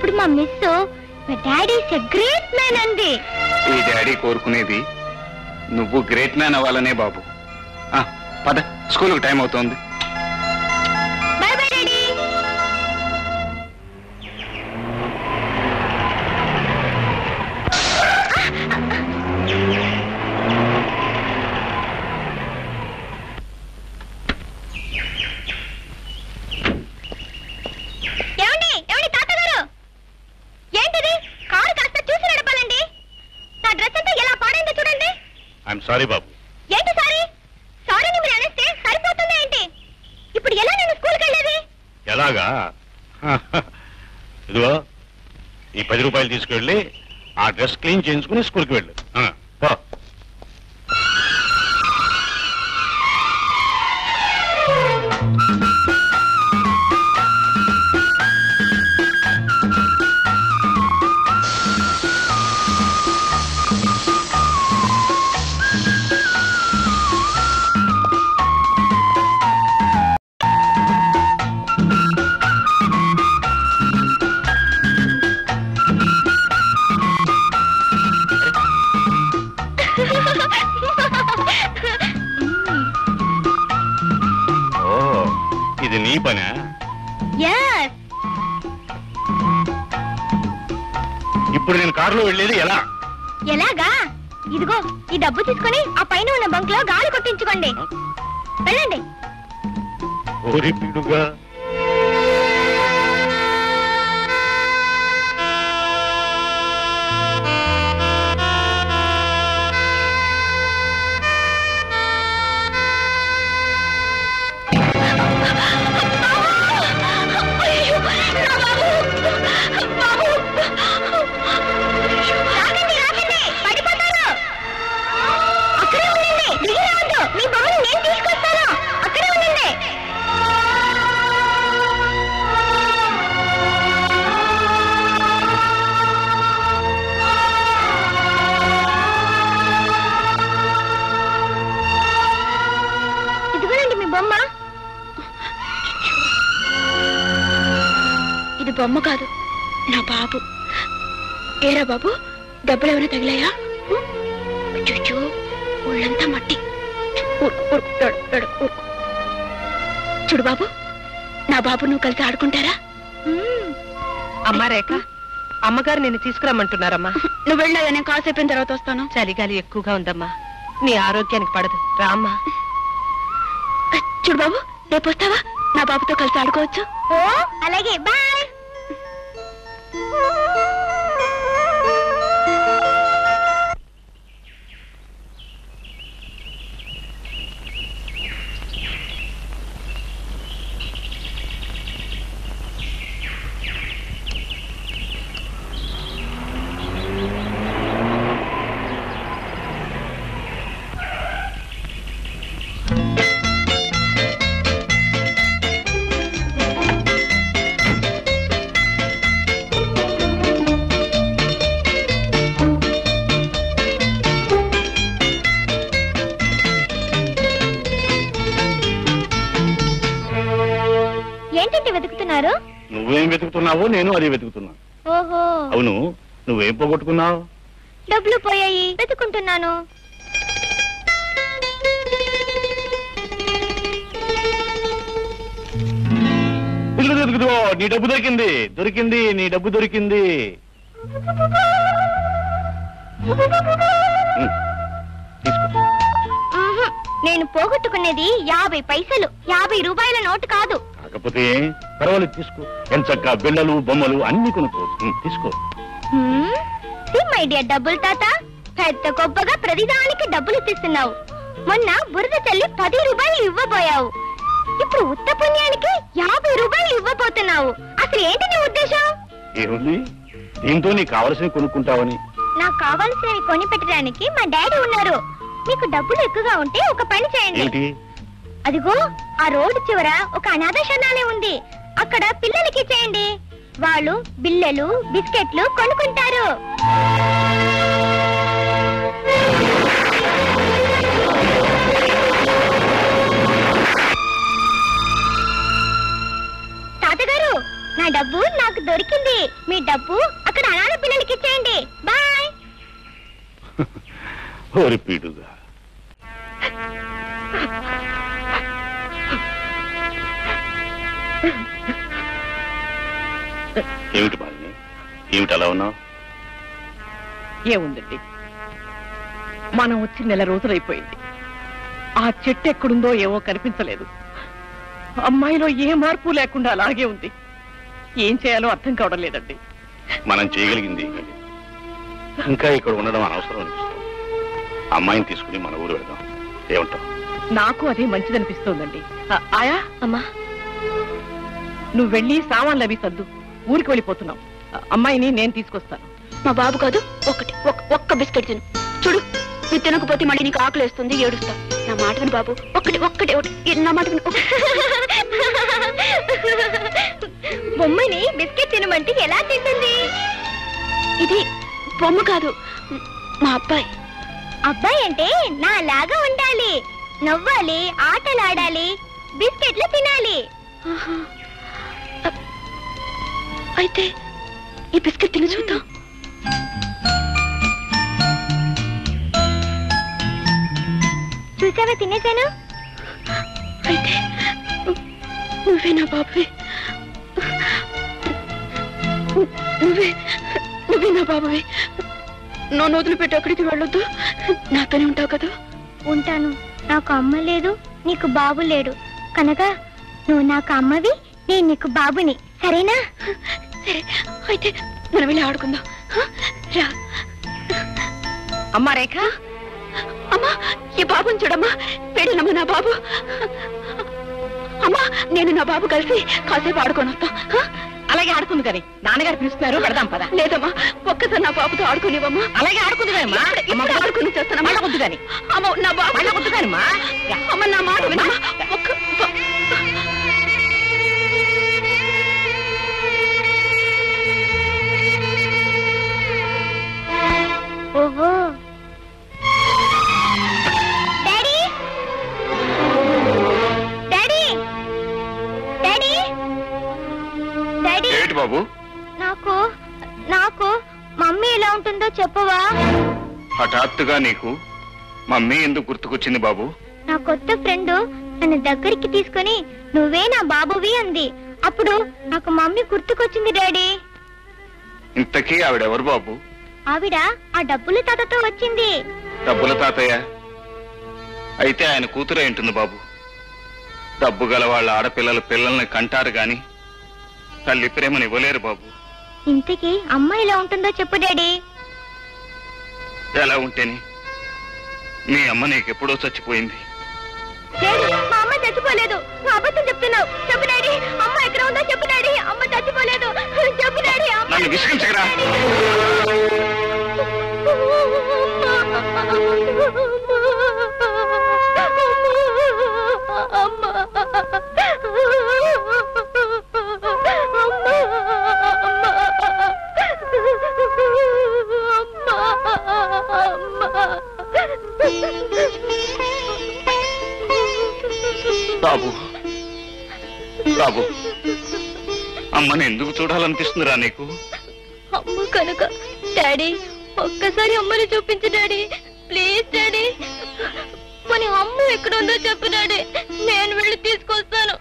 అప్పుడు మా miss me daddy is a great man అంది. ఈ డాడీ కోరుకునేది నువ్వు గ్రేట్ మ్యాన్ అవ్వాలనే బాబు. పద, స్కూల్కి టైం అవుతోంది. By bye daddy. సారీ బాబు. ఏంటి సారీ? సారీని మీరు అనేస్తే సరిపోతుందా ఏంటి? ఇప్పుడు ఎలా నేను స్కూల్కి వెళ్ళేది? ఎలాగా? ఇదిగో ఈ 10 రూపాయలు తీసుకెళ్ళి ఆ డ్రెస్ క్లీన్ చేయించుకుని స్కూల్కి వెళ్ళు. ఇది నీ పనా? ఇప్పుడు నేను కారులో వెళ్ళేది ఎలా? ఎలాగా? ఇదిగో ఈ డబ్బు తీసుకుని ఆ పైన ఉన్న బంక్ లో గాలి కొట్టించుకోండి. వెళ్ళండి. ఓరి పిడుగా. ఇది బొమ్మ కాదు, నా బాబు. ఏరా బాబు, డబ్బులు ఏమైనా తగిలాయా? చూచూ, ఒళ్ళంతా మట్టి. చూడు బాబు, నా బాబు నువ్వు కలిసి ఆడుకుంటారా? అమ్మా రేఖ, అమ్మగారు నిన్ను తీసుకురమ్మంటున్నారమ్మా. నువ్వు వెళ్ళా, నేను కాసేపు తర్వాత వస్తాను. చలిగాలి ఎక్కువగా ఉందమ్మా, నీ ఆరోగ్యానికి పడదు. రామ్మా. చూడు బాబు, రేపు వస్తావా? నా బాబుతో కలిసి ఆడుకోవచ్చు. అలాగే, బాయ్. నువ్వేం వెతుకుతున్నావో నేను అది వెతుకుతున్నా. ఓహో, అవును, నువ్వేం పోగొట్టుకున్నావు? డబ్బులు పోయాయి, వెతుకుంటున్నాను. నీ డబ్బు దొరికింది, దొరికింది, నీ డబ్బు దొరికింది. నేను పోగొట్టుకునేది 50 పైసలు, 50 రూపాయల నోటు కాదు. కాకపోతే పర్వాలేదు, తీసుకో. ఎంచక్కా బిళ్ళలు, బొమ్మలు అన్ని కొనుక్కోవచ్చు. తీసుకో. మై డియర్ డబ్బులు తాత, పెద్ద గొప్పగా ప్రతిదానికి డబ్బులు ఇస్తున్నావు. మొన్న బురద చల్లి 10 రూపాయలు ఇవ్వబోయావు. ఇప్పుడు ఉత్త పుణ్యానికి 50 రూపాయలు ఇవ్వబోతున్నావు. అసలు ఏంటి నీ ఉద్దేశం? ఏముంది, దీంతో నీకు కావలసినవి కొనుక్కుంటావని. నాకు కావాల్సినవి కొని పెట్టడానికి మా డాడీ ఉన్నారు. మీకు డబ్బులు ఎక్కువగా ఉంటే ఒక పని చేయండి. అదిగో ఆ రోడ్డు చివర ఒక అనాథ శరణాలయం ఉంది, అక్కడ పిల్లలకి చేయండి. వాళ్ళు బిల్లలు, బిస్కెట్లు కొనుక్కుంటారు. తాతగారు, నా డబ్బు నాకు దొరికింది. మీ డబ్బు అక్కడ అనాథ పిల్లలకి ఇచ్చేయండి. బాయ్. ఓరి పీడుగా. ఏమిటి బాలిని, ఏమిటి అలా ఉన్నావు? ఏముందండి, మనం వచ్చి నెల రోజులైపోయింది. ఆ చెట్టు ఎక్కడుందో ఏమో కనిపించలేదు. అమ్మాయిలో ఏ మార్పు లేకుండా అలాగే ఉంది. ఏం చేయాలో అర్థం కావడం లేదండి. మనం చేయగలిగింది ఇంకా ఇక్కడ ఉండడం అనవసరం అనిపిస్తుంది. అమ్మాయిని తీసుకుని మన ఊరు వెళ్దాం. ఏమంటావు? నాకు అదే మంచిదనిపిస్తోందండి. ఆయా అమ్మా, నువ్వు వెళ్ళి సామాన్లు అవి సర్దు. ఊరికి వెళ్ళిపోతున్నాం. అమ్మాయిని నేను తీసుకొస్తాను. మా బాబు కాదు, ఒక్క బిస్కెట్ తిను. చూడు, నువ్వు తినకపోతే మళ్ళీ నీకు ఆకలి వేస్తుంది, ఏడుస్తావు. నా మాట విను బాబు, ఒక్కటే నా మాట విను. బొమ్మని బిస్కెట్ తినమంటే ఎలా తింటుంది? ఇది బొమ్మ కాదు, మా అబ్బాయి. అబ్బాయి అంటే నా లాగా ఉండాలి, నవ్వాలి, ఆటలాడాలి, బిస్కెట్లు తినాలి. అయితే ఈ బిస్కెట్ తిని చూద్దాం. చూసావా, తినేసాను. అయితే నువ్వే నా బాబువి, నువ్వే నా బాబువి. నన్ను వదిలిపెట్టి అక్కడికి వెళ్ళొద్దు, నాతోనే ఉంటావు కదా? ఉంటాను. నాకు అమ్మ లేదు, నీకు బాబు లేడు కనుక నువ్వు నాకు అమ్మవి, నేను నీకు బాబుని. సరేనా? సరే, అయితే మనం వెళ్ళి ఆడుకుందాం. రా. అమ్మా రేఖ, అమ్మా, ఈ బాబుని చూడమ్మా, పెళ్ళమ్మా నా బాబు. అమ్మా, నేను నా బాబు కలిసి కాసేపు ఆడుకొని వస్తాం. అలాగే ఆడుకుంది కానీ నాన్నగారు పిలుస్తున్నారు, పెడదాం పద. లేదమ్మా, ఒక్కసారి నా బాబుతో ఆడుకునేవమ్మా. అలాగే ఆడుకుంది కానీ ఆడుకుని చేస్తానమ్మా. వద్దు కానీ అమ్మ, నా బాబు వద్దు కానమ్మా. అమ్మ, నా మాట వినమ్మా. ఓహో, డాడీ, డాడీ, డాడీ, డాడీ. ఏంటి బాబు? నాకు నాకు మమ్మీ ఎలా ఉంటుందో చెప్పవా? హఠాత్తుగా నీకు మమ్మీ ఎందుకు గుర్తుకొచ్చింది బాబు? నా కొత్త ఫ్రెండ్ నన్ను దగ్గరికి తీసుకుని నువ్వే నా బాబువి అంది. అప్పుడు నాకు మమ్మీ గుర్తుకొచ్చింది డాడీ. ఇంతకీ ఆవిడెవరు బాబు? ఆవిడ ఆ డబ్బుల తాతతో వచ్చింది. డబ్బుల తాతయ్య అయితే ఆయన కూతురే ఉంటుంది బాబు. డబ్బు గల వాళ్ళ ఆడపిల్లలు పిల్లల్ని కంటారు గాని తల్లి ప్రేమని ఇవ్వలేరు బాబు. ఇంతకీ అమ్మ ఎలా ఉంటుందో చెప్పు డాడీ. ఎలా ఉంటేని? మీ అమ్మ నీకెప్పుడో చచ్చిపోయింది. డాడీ, మా అమ్మ చచ్చిపోలేదు, నువ్వు అబద్ధం చెప్తున్నావు. చెప్పు డాడీ, అమ్మ ఎక్కడ ఉందో చెప్పు డాడీ. అమ్మ చచ్చిపోలేదు, చెప్పు డాడీ. నన్ను విసిగించగరా? బాబు, బాబు, అమ్మని ఎందుకు చూడాలనిపిస్తుందిరా నీకు? అమ్మ కనుక. డాడీ, ఒక్కసారి అమ్మని చూపించు డాడీ, ప్లీజ్ డాడీ. మన అమ్మ ఎక్కడుందో చెప్పు డాడీ, నేను వెళ్ళి తీసుకొస్తాను.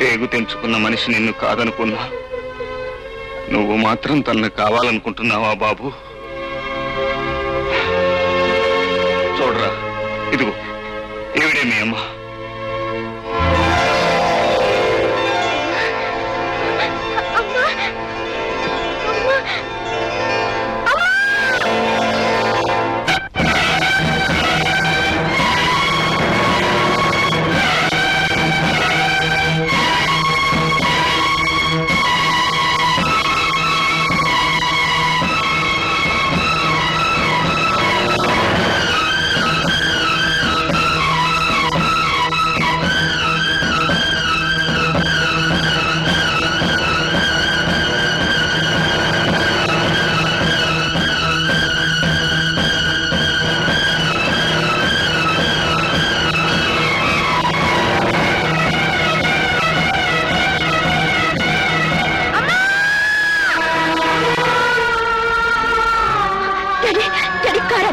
పేగు తెంచుకున్న మనిషి నిన్ను కాదనుకున్నా, నువ్వు మాత్రం తనను కావాలనుకుంటున్నావా బాబు? చూడరా, ఇదిగో ఏవిడే మీ అమ్మ.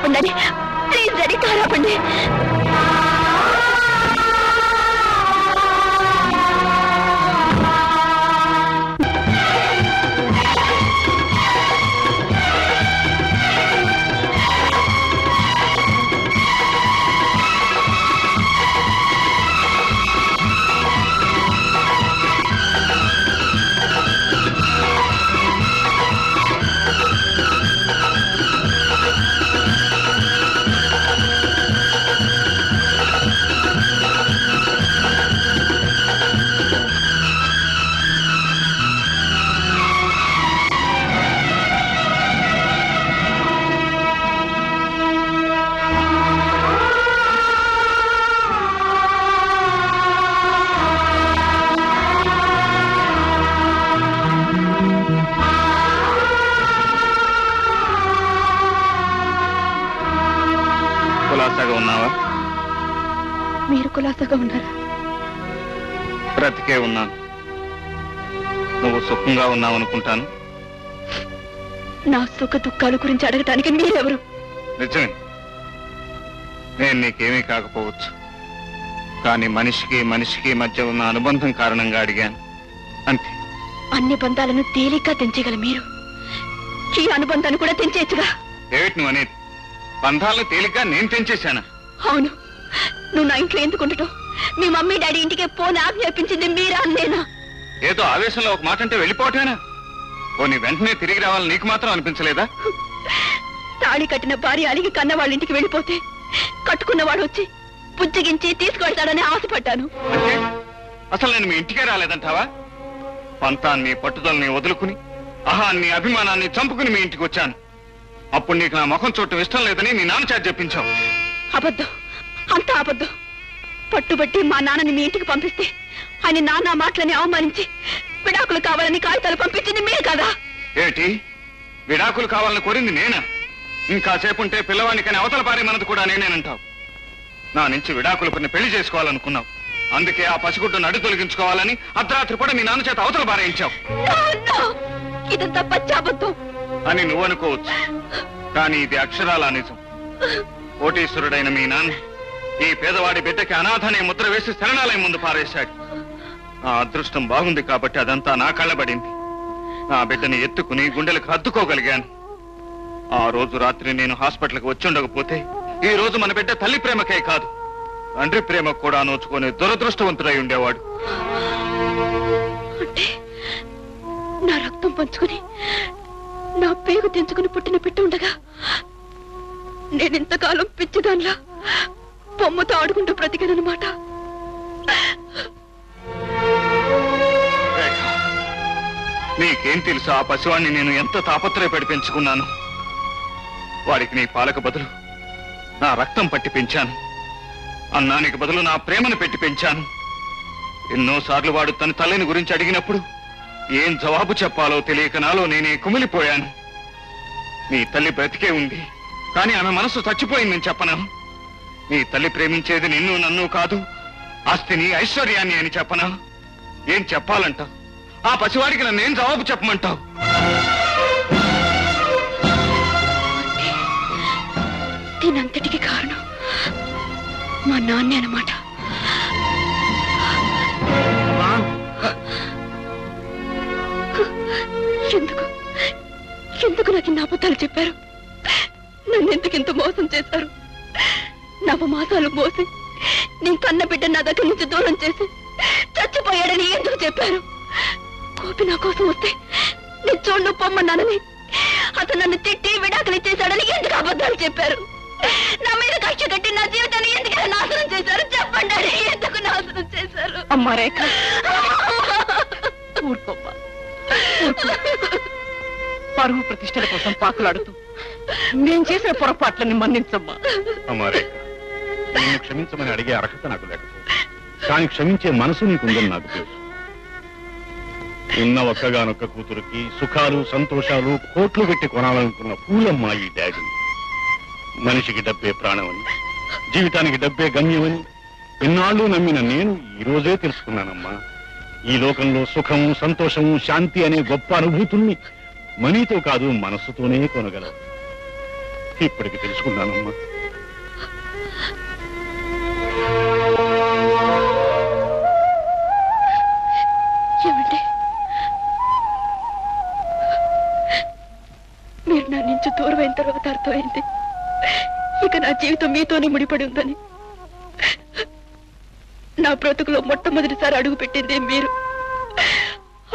ఆపండి ప్లీజ్ డాడీ కారు ఆపండి. కులాసాగా ఉన్నావా? మీరు కులాసాగా ఉన్నారా? బ్రతికే ఉన్నాను. నువ్వు సుఖంగా ఉన్నావు అనుకుంటాను. నా సుఖ దుఃఖాల గురించి అడగటానికి మీరెవరు? నిజమే, నేను నీకేమీ కాకపోవచ్చు. కానీ మనిషికి మనిషికి మధ్య ఉన్న అనుబంధం కారణంగా అడిగాను అంతే. అన్ని బంధాలను తేలిగ్గా తెంచగల మీరు ఈ అనుబంధాన్ని కూడా తెంచేచ్చుగా. ఏమిటి నువ్వు అనేది? బంధాలను తేలిగ్గా నేను తెంచేశానా? అవును, నువ్వు నా ఇంట్లో ఎందుకు ఉండటం? మీ మమ్మీ డాడీ ఇంటికి పోని ఆజ్ఞాపించింది మీరా నేనా? ఏదో ఆవేశంలో ఒక మాట అంటే వెళ్ళిపోవటమేనా? నీ వెంటనే తిరిగి రావాలని నీకు మాత్రం అనిపించలేదా? తాళి కట్టిన భార్య అలిగి కన్న వాళ్ళ ఇంటికి వెళ్ళిపోతే కట్టుకున్నవాడు వచ్చి పుచ్చగించి తీసుకువెళ్తాడని ఆశపడ్డాను. అంటే అసలు నేను మీ ఇంటికే రాలేదంటావా? పంతాన్ని పట్టుదలని వదులుకుని అహాన్ని అభిమానాన్ని చంపుకుని మీ ఇంటికి వచ్చాను. అప్పుడు నీకు నా ముఖం చూడటం ఇష్టం లేదని నీ నాన్న చేత చెప్పించావు. అబద్ధం, అంతా అబద్ధం. పట్టుబట్టి మా నాన్నని మీ ఇంటికి పంపిస్తే ఆయన నాన్న మాటలని అవమానించి విడాకులు కావాలని కాగితాలు పంపించింది మీరు కదా? ఏమిటి, విడాకులు కావాలని కోరింది నేనా? ఇంకాసేపు ఉంటే పిల్లవాడికని అవతల పారే మనది కూడా నేనేనంటావు. నా నుంచి విడాకులు కొన్ని పెళ్లి చేసుకోవాలనుకున్నావు. అందుకే ఆ పసిగుడ్డును అడ్డు తొలగించుకోవాలని అర్ధరాత్రి కూడా మీ నాన్న చేత అవతల పారేయించావు. ఇదంతా పచ్చాబద్ధం అని నువ్వు అనుకోవచ్చు, కానీ ఇది అక్షరాలా నిజం. కోటీశ్వరుడైన మీ నాన్న ఈ పేదవాడి బిడ్డకి అనాథనే ముద్ర వేసి శరణాలయం ముందు పారేశాడు. నా అదృష్టం బాగుంది కాబట్టి అదంతా నా కళ్ళబడింది. నా బిడ్డని ఎత్తుకుని గుండెలకు హత్తుకోగలిగాను. ఆ రోజు రాత్రి నేను హాస్పిటల్కి వచ్చి ఉండకపోతే ఈ రోజు మన బిడ్డ తల్లి ప్రేమకే కాదు తండ్రి ప్రేమకు కూడా నోచుకునే దురదృష్టవంతుడై ఉండేవాడు. అంటే నా రక్తం పంచుకుని నా పేగు తెంచుకుని పుట్టిన బిడ్డ ఉండగా నేనెంతకాలం పిచ్చిదాన్లా బొమ్మతో ఆడుకుంటూ బ్రతికానన్నమాట. నీకేం తెలుసు ఆ పసివాణ్ణి నేను ఎంత తాపత్రయపడి పెంచుకున్నాను. వాడికి నీ పాలకు బదులు నా రక్తం పట్టి పెంచాను. అన్నానికి బదులు నా ప్రేమను పెట్టి పెంచాను. ఎన్నోసార్లు వాడు తన తల్లిని గురించి అడిగినప్పుడు ఏం జవాబు చెప్పాలో తెలియక నాలో నేనే కుమిలిపోయాను. నీ తల్లి బ్రతికే ఉంది, కానీ ఆమె మనసు చచ్చిపోయిందని చెప్పనా? నీ తల్లి ప్రేమించేది నిన్ను నన్ను కాదు, ఆస్తిని ఐశ్వర్యాన్ని అని చెప్పనా? ఏం చెప్పాలంటావు? ఆ పసివాడికి నన్నేం జవాబు చెప్పమంటావు? దీనంతటికి కారణం మా నాన్నే అన్నమాట. ఎందుకు ఎందుకు నాకు ఇన్ని అబద్ధాలు చెప్పారు? నన్ను ఎందుకింత మోసం చేశారు? నవమాసాలు మోసి నేను కన్న బిడ్డ నా దగ్గర నుంచి దూరం చేసి చచ్చిపోయాడని ఎందుకు చెప్పారు? కోపి నా కోసం వస్తే నేను చూడు పొమ్మన్నానని, అతను నన్ను తిట్టి విడాకులు ఇచ్చేశాడని ఎందుకు అబద్ధాలు చెప్పారు? నా మీద కక్ష కట్టి నా జీవితాన్ని ఎందుకు నాశనం చేశారు? చెప్పండి, ఎందుకు నాశనం చేశారు? అమ్మా రేఖ, ఊరుకోమ్మా, పరువు ప్రతిష్టల కోసం పాకులాడుతూ నేను చేసిన పొరపాట్లని మన్నించమ్మా. అమ్మా రేఖ, నిన్ను క్షమించమని అడిగే అర్హత నాకు లేకపోతే, కానీ క్షమించే మనసు నీకుందని నాకు తెలుసు. ఉన్న ఒక్కగానొక్క కూతురికి సుఖాలు సంతోషాలు కోట్లు పెట్టి కొనాలనుకున్న పూలమ్మ ఈ డాడీ. మనిషికి డబ్బే ప్రాణమని, జీవితానికి డబ్బే గమ్యమని ఎన్నాళ్ళు నమ్మిన నేను ఈ రోజే తెలుసుకున్నానమ్మా. ఈ లోకంలో సుఖము సంతోషము శాంతి అనే గొప్ప అనుభూతుల్ని మనీతో కాదు మనస్సుతోనే కొనగలవు. ఇప్పటికి తెలుసుకున్నానమ్మా. ఏమండి, మీరు నా నుంచి దూరం అయిన తర్వాత అర్థమైంది ఇక నా జీవితం మీతోనే ముడిపడి ఉందని. నా బ్రతుకులో మొట్టమొదటిసారి అడుగు పెట్టింది మీరు,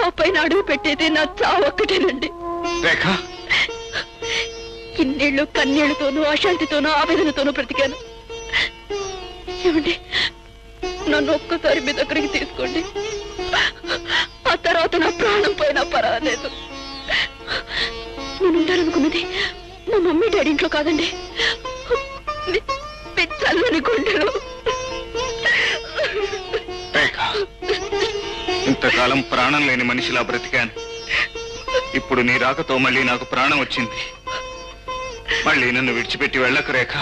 ఆ పైన అడుగు పెట్టేది నా చావు ఒక్కటేనండి. ఇన్నేళ్లు కన్నీళ్లతోనూ అశాంతితోనూ ఆవేదనతోనూ బ్రతికాను. ఏమండి, నన్ను ఒక్కసారి మీ దగ్గరికి తీసుకోండి. ఆ తర్వాత నా ప్రాణం పోయినా పర్వాలేదు. నేను ఉండాలనుకున్నది మా మమ్మీ డాడీ ఇంట్లో కాదండి, చల్లని గుండెలో. ఇంతకాలం ప్రాణం లేని మనిషిలా బ్రతికాను. ఇప్పుడు నీ రాకతో మళ్ళీ నాకు ప్రాణం వచ్చింది. మళ్ళీ నన్ను విడిచిపెట్టి వెళ్ళకు రేఖ.